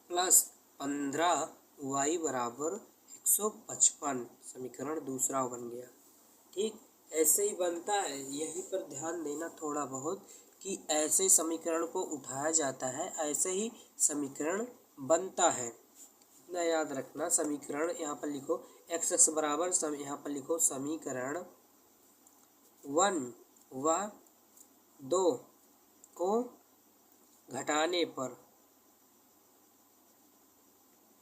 प्लस 15 y बराबर 155, समीकरण दूसरा बन गया, ठीक। ऐसे ही बनता है, यहीं पर ध्यान देना थोड़ा बहुत कि ऐसे समीकरण को उठाया जाता है, ऐसे ही समीकरण बनता है, इतना याद रखना। समीकरण यहाँ पर लिखो x बराबर, यहाँ पर लिखो समीकरण 1 व 2 को घटाने पर,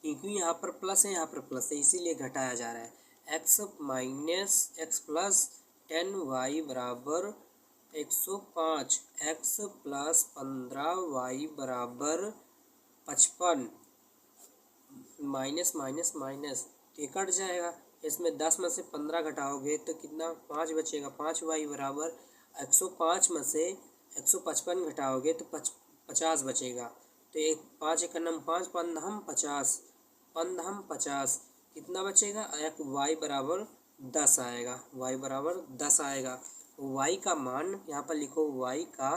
क्योंकि यहाँ पर प्लस है, यहाँ पर प्लस है, इसीलिए घटाया जा रहा है। X minus x plus 10y बराबर 105, एक्स प्लस 15y बराबर 55, माइनस माइनस माइनस ये कट जाएगा। इसमें 10 में से 15 घटाओगे तो कितना 5 बचेगा। 5y बराबर 105 में से 155 घटाओगे तो 50 बचेगा। तो एक 5 एक नम 5 पंदहम 50, पंदहम 50 कितना बचेगा। एक y बराबर 10 आएगा, y बराबर 10 आएगा। y का मान यहाँ पर लिखो, y का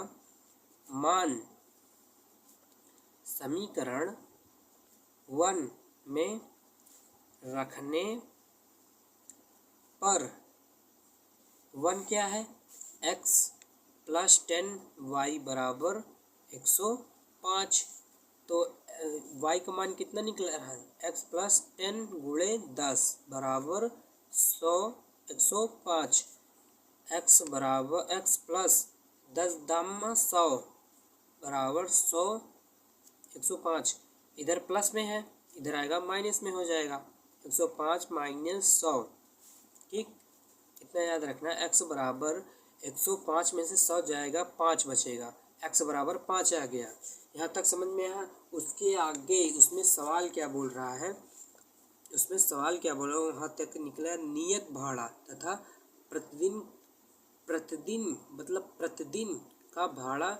मान समीकरण 1 में रखने पर 1 क्या है, x प्लस 10y बराबर 105। तो y का मान कितना निकल रहा है, x प्लस 10 गुणे 10 बराबर 105। x बराबर x प्लस 10 दाम 100 बराबर 100, 105 इधर प्लस में है, इधर आएगा माइनस में हो जाएगा। 105 माइनस 100, ठीक, इतना याद रखना। x बराबर 105 में से 100 जाएगा, 5 बचेगा। x बराबर 5 आ गया। यहाँ तक समझ में आया। उसके आगे उसमें सवाल क्या बोल रहा है, उसमें सवाल क्या बोल रहा है वहाँ तक निकला नियत भाड़ा तथा प्रतिदिन मतलब प्रतिदिन का भाड़ा।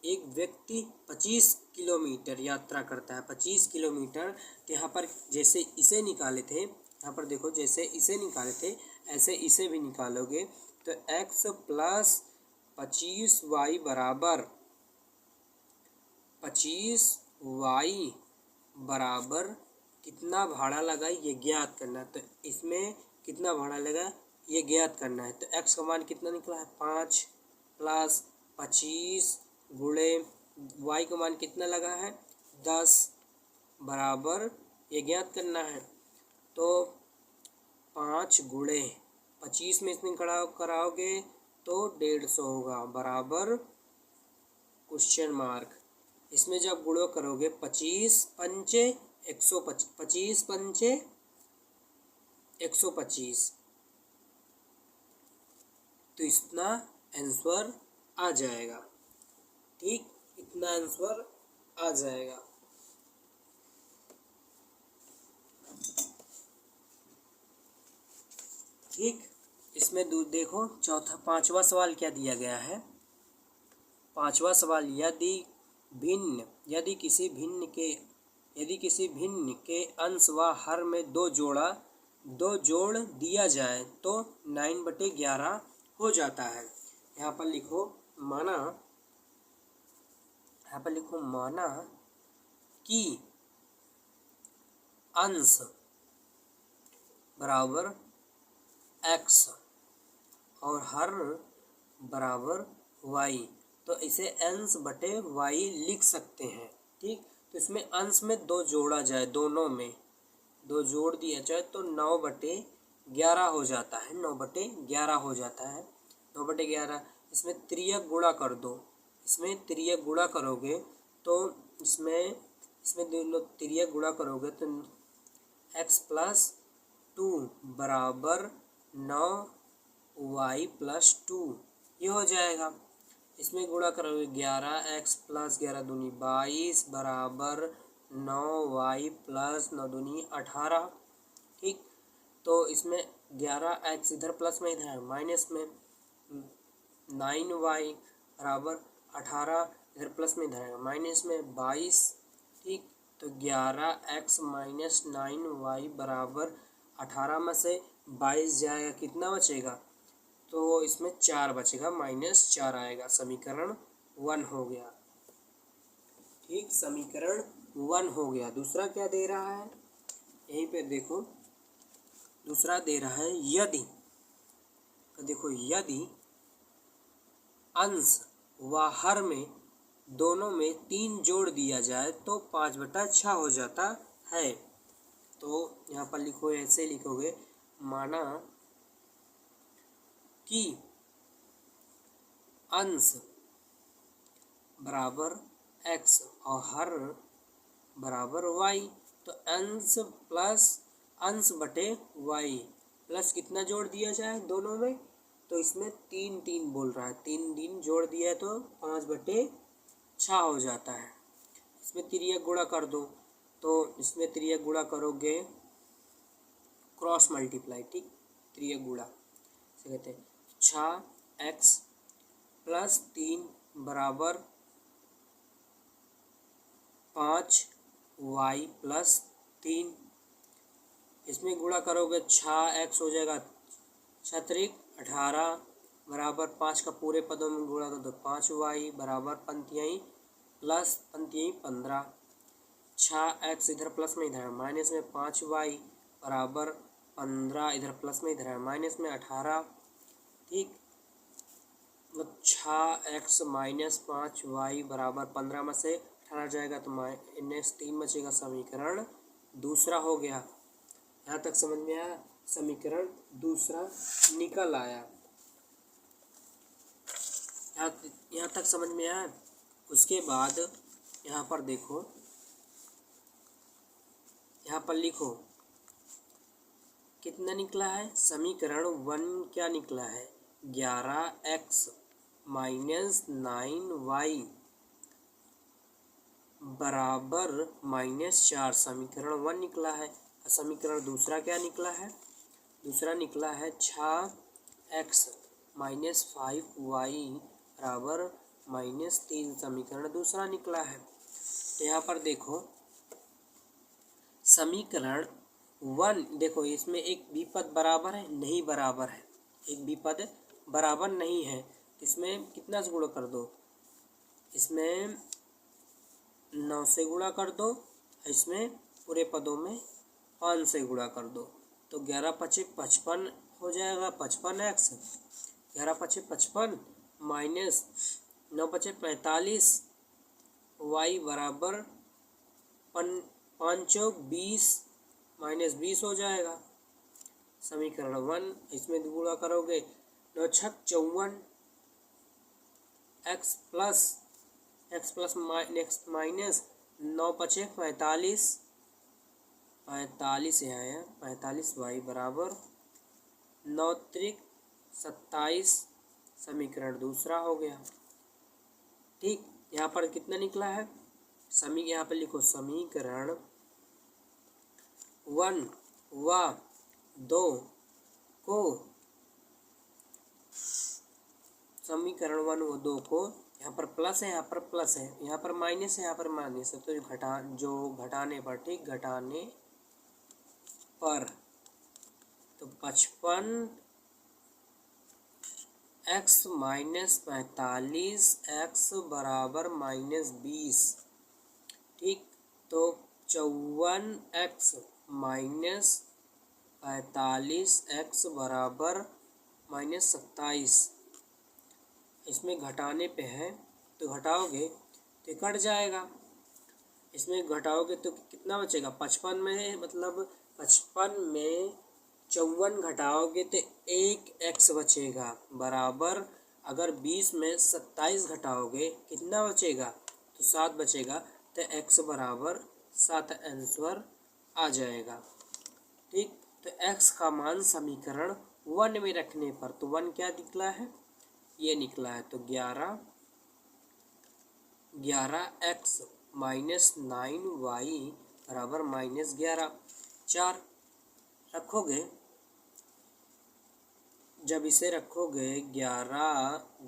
एक व्यक्ति 25 किलोमीटर यात्रा करता है, 25 किलोमीटर। तो यहाँ पर जैसे इसे निकाले थे, यहाँ पर देखो जैसे इसे निकाले थे ऐसे इसे भी निकालोगे तो x प्लस 25y बराबर 25y बराबर कितना भाड़ा लगा ये ज्ञात करना है। तो इसमें कितना भाड़ा लगा ये ज्ञात करना है। तो x का मान कितना निकला है 5 प्लस 25 गुणे y का मान कितना लगा है 10 बराबर ये ज्ञात करना है। तो 5 गुणे 25 में इसमें कराओगे तो 150 होगा बराबर क्वेश्चन मार्क। इसमें जब गुणा करोगे 25 पंचे 125, 25 पंचे 125, तो इतना आंसर आ जाएगा। ठीक, इतना आंसर आ जाएगा। ठीक, इसमें देखो चौथा पांचवा सवाल क्या दिया गया है। पांचवा सवाल, यदि किसी भिन्न के अंश व हर में दो जोड़ दिया जाए तो 9/11 हो जाता है। यहाँ पर लिखो माना कि अंश बराबर x और हर बराबर y, तो इसे अंश बटे y लिख सकते हैं। ठीक, तो इसमें अंश में दो जोड़ा जाए, दोनों में दो जोड़ दिया जाए तो 9/11 हो जाता है। 9/11 हो जाता है। 9/11 इसमें तिर्यक गुणा कर दो। इसमें तिर्यक गुणा करोगे तो इसमें दोनों तिर्यक गुणा करोगे तो x प्लस 2 बराबर 9y प्लस 2 ये हो जाएगा। इसमें गुणा करोगे 11x प्लस 11 दूनी 22 बराबर 9y प्लस 9 दूनी 18। ठीक, तो इसमें 11x इधर प्लस में, इधर माइनस में, 9y बराबर 18 इधर प्लस में, इधर माइनस में 22। ठीक, तो 11x माइनस 9y बराबर 18 में से 22 जाएगा, कितना बचेगा, तो इसमें 4 बचेगा, -4 आएगा। समीकरण 1 हो गया। ठीक, समीकरण 1 हो गया। दूसरा क्या दे रहा है, यहीं पे देखो दूसरा दे रहा है यदि, तो देखो यदि अंश व हर में दोनों में 3 जोड़ दिया जाए तो 5/6 हो जाता है। तो यहाँ पर लिखो, ऐसे लिखोगे, माना कि अंश बराबर x और हर बराबर y, तो अंश प्लस अंश बटे y प्लस कितना जोड़ दिया जाए दोनों में, तो इसमें 3 3 बोल रहा है, 3 3 जोड़ दिया है तो 5/6 हो जाता है। इसमें तिर्यक गुणा कर दो, तो इसमें तिर्यक गुणा करोगे क्रॉस मल्टीप्लाई, ठीक, तिर्यक गुणा से कहते हैं 6x प्लस 3 बराबर 5y प्लस 3। इसमें गुणा करोगे 6x हो जाएगा 18 बराबर 5 का पूरे पदों में गुणा कर दो 5y बराबर पंक्तियाँ प्लस पंक्तियाँ 15। 6x इधर प्लस में इधर है माइनस में 5y बराबर 15, इधर प्लस में इधर है माइनस में 18, ठीक। मतलब 6x माइनस 5y बराबर 15 में से 18 जाएगा तो -3 बचेगा। समीकरण दूसरा हो गया। यहाँ तक समझ में आया? समीकरण दूसरा निकल आया। यहाँ तक समझ में आया? उसके बाद यहाँ पर देखो, यहाँ पर लिखो कितना निकला है। समीकरण 1 क्या निकला है? 11x माइनस 9y बराबर -4 समीकरण 1 निकला है। समीकरण दूसरा क्या निकला है? दूसरा निकला है 6x माइनस 5y बराबर -3 समीकरण दूसरा निकला है। तो यहाँ पर देखो समीकरण 1, देखो इसमें एक भी पद बराबर है, नहीं बराबर है, एक भी पद बराबर नहीं है। इसमें कितना से गुणा कर दो? इसमें 9 से गुणा कर दो, इसमें पूरे पदों में 5 से गुणा कर दो, तो 11 × 5 = 55 हो जाएगा। 55x 11 × 5 = 55 माइनस 9 × 5 = 45 y बराबर 5 × 20 माइनस 20 हो जाएगा। समीकरण 1 इसमें गुणा करोगे 9 × 6 = 54 x प्लस माइनस 9 × 5 = 45 यहाँ है 45y बराबर 9 × 3 = 27 समीकरण दूसरा हो गया, ठीक। यहाँ पर कितना निकला है? यहाँ पर लिखो समीकरण 1 व 2 को, समीकरण 1 व 2 को, यहाँ पर प्लस है, यहाँ पर प्लस है, यहाँ पर माइनस है, यहाँ पर माइनस है, तो जो घटाने पर, ठीक, घटाने पर, तो 55 x माइनस 45 x बराबर -20, ठीक। तो 54 x माइनस 45 x बराबर -27। इसमें घटाने पे है तो घटाओगे तो कट जाएगा। इसमें घटाओगे तो कितना बचेगा? 55 में, मतलब 55 में 54 घटाओगे तो 1 x बचेगा बराबर, अगर 20 में 27 घटाओगे कितना बचेगा? तो 7 बचेगा, तो x बराबर 7 आंसर आ जाएगा, ठीक। तो x का मान समीकरण 1 में रखने पर, तो 1 क्या निकला है? ये निकला है। तो 11x माइनस 9y बराबर -11। 4 रखोगे, जब इसे रखोगे 11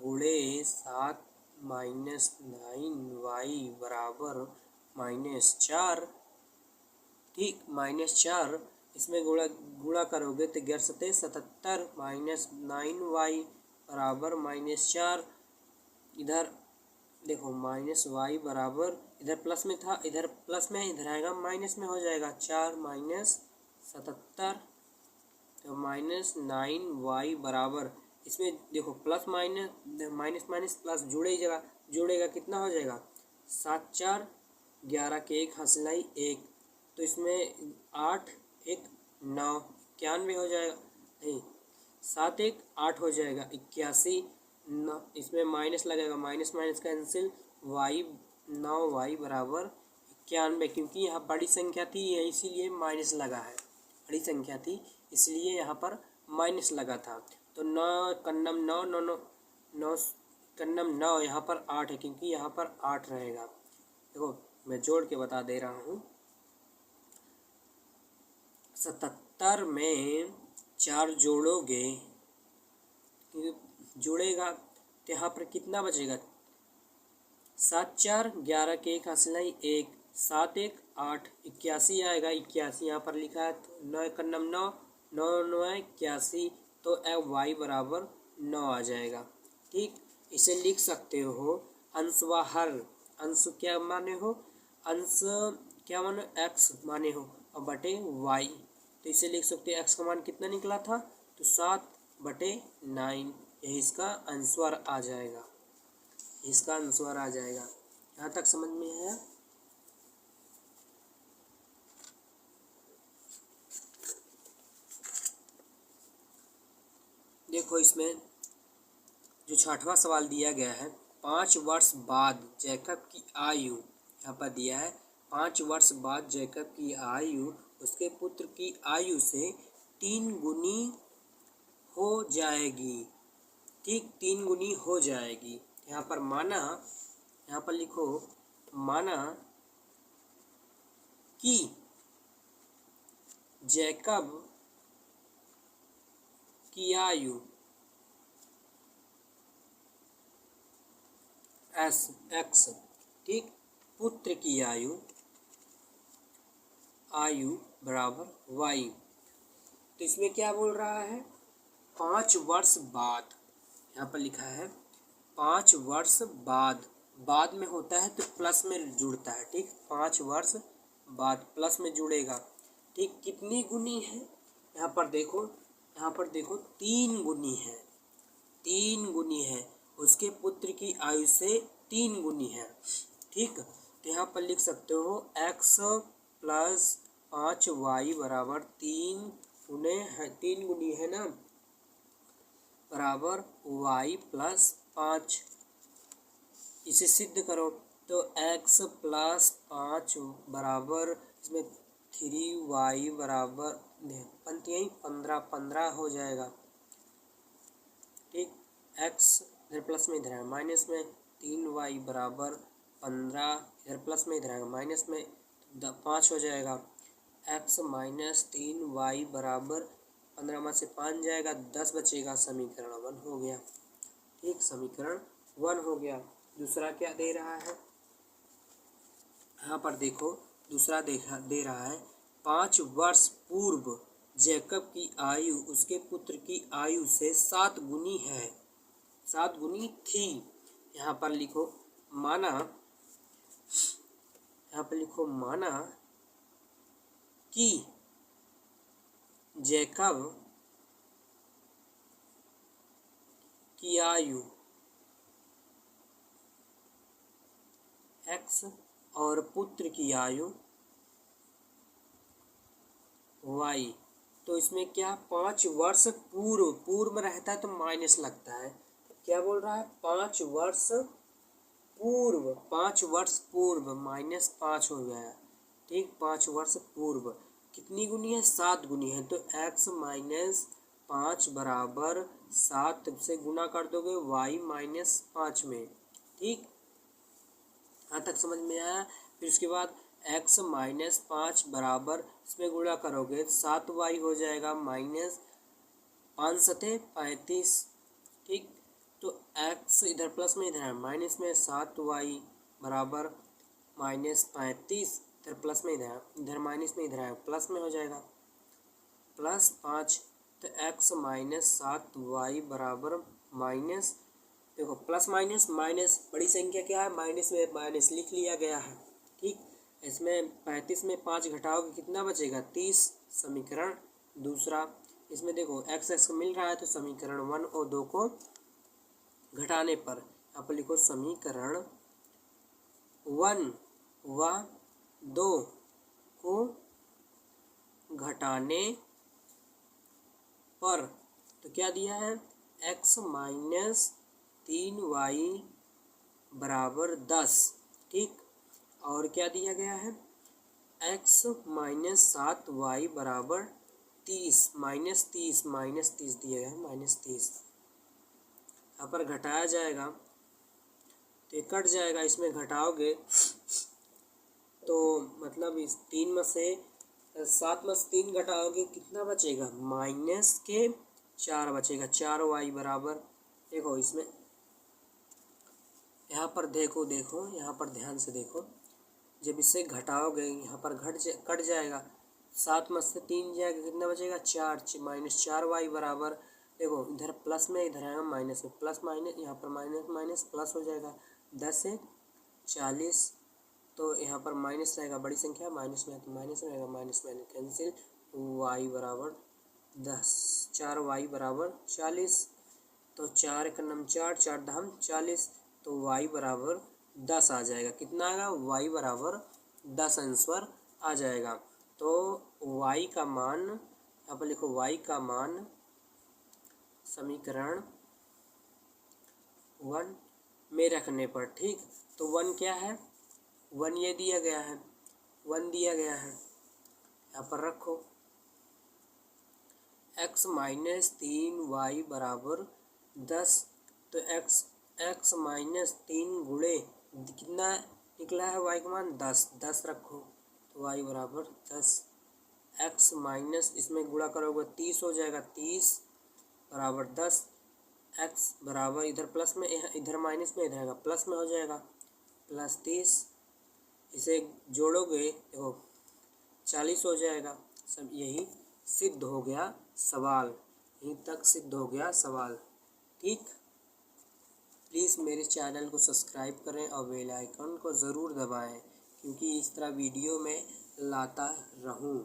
× 7 माइनस 9y बराबर -4, ठीक, -4। इसमें गुणा करोगे तो 11 × 7 = 77 माइनस 9y बराबर -4। इधर देखो -y बराबर, इधर प्लस में था, इधर प्लस में, इधर आएगा माइनस में, हो जाएगा 4 माइनस 77, तो -9y बराबर, इसमें देखो प्लस माइनस प्लस जुड़ेगा कितना हो जाएगा? 7 4 11 के 1 हासिलाई 1, तो इसमें 8 1 9 91 हो जाएगा, नहीं 7 1 8 हो जाएगा 81। इसमें माइनस लगेगा, माइनस कैंसिल, y 9y बराबर 91, क्योंकि यहाँ बड़ी संख्या थी इसीलिए माइनस लगा है, बड़ी संख्या थी इसलिए यहाँ पर माइनस लगा था। तो 9 कन्नम 9 9 9 9 कन्नम 9 यहाँ पर 8 है, क्योंकि यहाँ पर 8 रहेगा। देखो मैं जोड़ के बता दे रहा हूँ। 77 में 4 जोड़ोगे, जोड़ेगा तो यहाँ पर कितना बचेगा? 7 4 11 के 1 हासिल 1 7 1 8 81 आएगा। 81 यहाँ पर लिखा है, तो 9 कन्नम 9 9 9 81, तो y बराबर 9 आ जाएगा। ठीक, इसे लिख सकते हो अंश व हर। अंश क्या माने हो? अंश क्या माने? x माने हो और बटे y। तो इसे लिख सकते हो x का मान कितना निकला था? तो 7/9, यही इसका आंसर आ जाएगा। इसका आंसर आ जाएगा। यहाँ तक समझ में है? देखो इसमें जो 6वां सवाल दिया गया है, 5 वर्ष बाद जैकब की आयु, यहाँ पर दिया है 5 वर्ष बाद जैकब की आयु उसके पुत्र की आयु से 3 गुनी हो जाएगी। ठीक, 3 गुनी हो जाएगी। यहाँ पर माना, यहाँ पर लिखो माना कि जैकब की आयु x, ठीक, पुत्र की आयु बराबर y। तो इसमें क्या बोल रहा है? 5 वर्ष बाद, यहाँ पर लिखा है 5 वर्ष बाद। बाद में होता है तो प्लस में जुड़ता है। ठीक, 5 वर्ष बाद प्लस में जुड़ेगा। ठीक, कितनी गुनी है? यहाँ पर देखो, यहाँ पर देखो 3 गुनी है। 3 गुनी है, उसके पुत्र की आयु से 3 गुनी है। ठीक, तो यहाँ पर लिख सकते हो x प्लस 5y बराबर 3 गुनी है ना, बराबर y प्लस 5। इसे सिद्ध करो तो x प्लस 5 बराबर, इसमें 3y बराबर 15 हो जाएगा। ठीक, x इधर प्लस में इधर है माइनस में, 3y बराबर 15, इधर प्लस में इधर है माइनस में, 5 हो जाएगा। x माइनस 3y बराबर 15 में से 5 जाएगा, 10 बचेगा। समीकरण 1 हो गया। ठीक, समीकरण 1 हो गया। दूसरा क्या दे रहा है? यहाँ पर देखो दूसरा दे रहा है 5 वर्ष पूर्व जैकब की आयु उसके पुत्र की आयु से 7 गुनी है, 7 गुनी थी। यहाँ पर लिखो माना, यहाँ पर लिखो माना कि जैकब की आयु x और पुत्र की आयु y। तो इसमें क्या 5 वर्ष पूर्व में रहता है तो माइनस लगता है। क्या बोल रहा है? 5 वर्ष पूर्व, 5 वर्ष पूर्व माइनस 5 हो गया। ठीक, 5 वर्ष पूर्व कितनी गुनी है? 7 गुनी है। तो x माइनस 5 बराबर 7 से गुना कर दोगे y माइनस 5 में। ठीक, यहाँ तक समझ में आया? फिर उसके बाद x माइनस 5 बराबर, इसमें गुणा करोगे 7y हो जाएगा माइनस 5 सते 35। ठीक, तो x इधर प्लस में इधर है माइनस में, 7y बराबर माइनस 35, इधर प्लस में इधर है, इधर माइनस में इधर है प्लस में हो जाएगा प्लस 5। तो x माइनस 7y बराबर माइनस, देखो प्लस माइनस माइनस, बड़ी संख्या क्या है? माइनस में माइनस लिख लिया गया है। ठीक, इसमें 35 में 5 घटाओगे कितना बचेगा? 30। समीकरण दूसरा। इसमें देखो x मिल रहा है तो समीकरण 1 और 2 को घटाने पर, यहाँ पर लिखो समीकरण 1 व 2 को घटाने पर, तो क्या दिया है? x माइनस 3y बराबर 10। ठीक, और क्या दिया गया है? x माइनस 7y बराबर 30 -30 दिया गया है -30। यहाँ पर घटाया जाएगा तो ये कट जाएगा, इसमें घटाओगे तो मतलब इस 3 में से 7 में से 3 घटाओगे कितना बचेगा, -4 बचेगा। 4y बराबर, देखो इसमें यहाँ पर देखो यहाँ पर ध्यान से देखो, जब इसे घटाओगे यहाँ पर कट जाएगा, 7 में से 3 जाएगा कितना बचेगा, 4 -4y बराबर, देखो इधर प्लस में इधर आएगा माइनस में, प्लस माइनस यहाँ पर माइनस प्लस हो जाएगा, 10 से 40 तो यहाँ पर माइनस रहेगा, बड़ी संख्या माइनस में है तो माइनस रहेगा, माइनस कैंसिल, y बराबर 10, 4y बराबर 40, तो 4 एक नम 4, 4 दहम 40, तो y बराबर 10 आ जाएगा। कितना आएगा, y बराबर 10 आंसर आ जाएगा। तो y का मान यहाँ पर लिखो, y का मान समीकरण 1 में रखने पर, ठीक, तो 1 क्या है, 1 ये दिया गया है, 1 दिया गया है, यहाँ पर रखो, x -3y बराबर 10, तो x -3 गुणे कितना निकला है, y का मान 10 रखो, तो y बराबर 10, x माइनस इसमें गुणा करोगे 30 हो जाएगा, 30 बराबर 10, x बराबर इधर प्लस में इधर माइनस में इधर आएगा प्लस में हो जाएगा, +30, इसे जोड़ोगे देखो 40 हो जाएगा। सब यही सिद्ध हो गया सवाल, यहीं तक सिद्ध हो गया सवाल, ठीक। प्लीज़ मेरे चैनल को सब्सक्राइब करें और बेल आइकन को ज़रूर दबाएं, क्योंकि इस तरह वीडियो में लाता रहूं।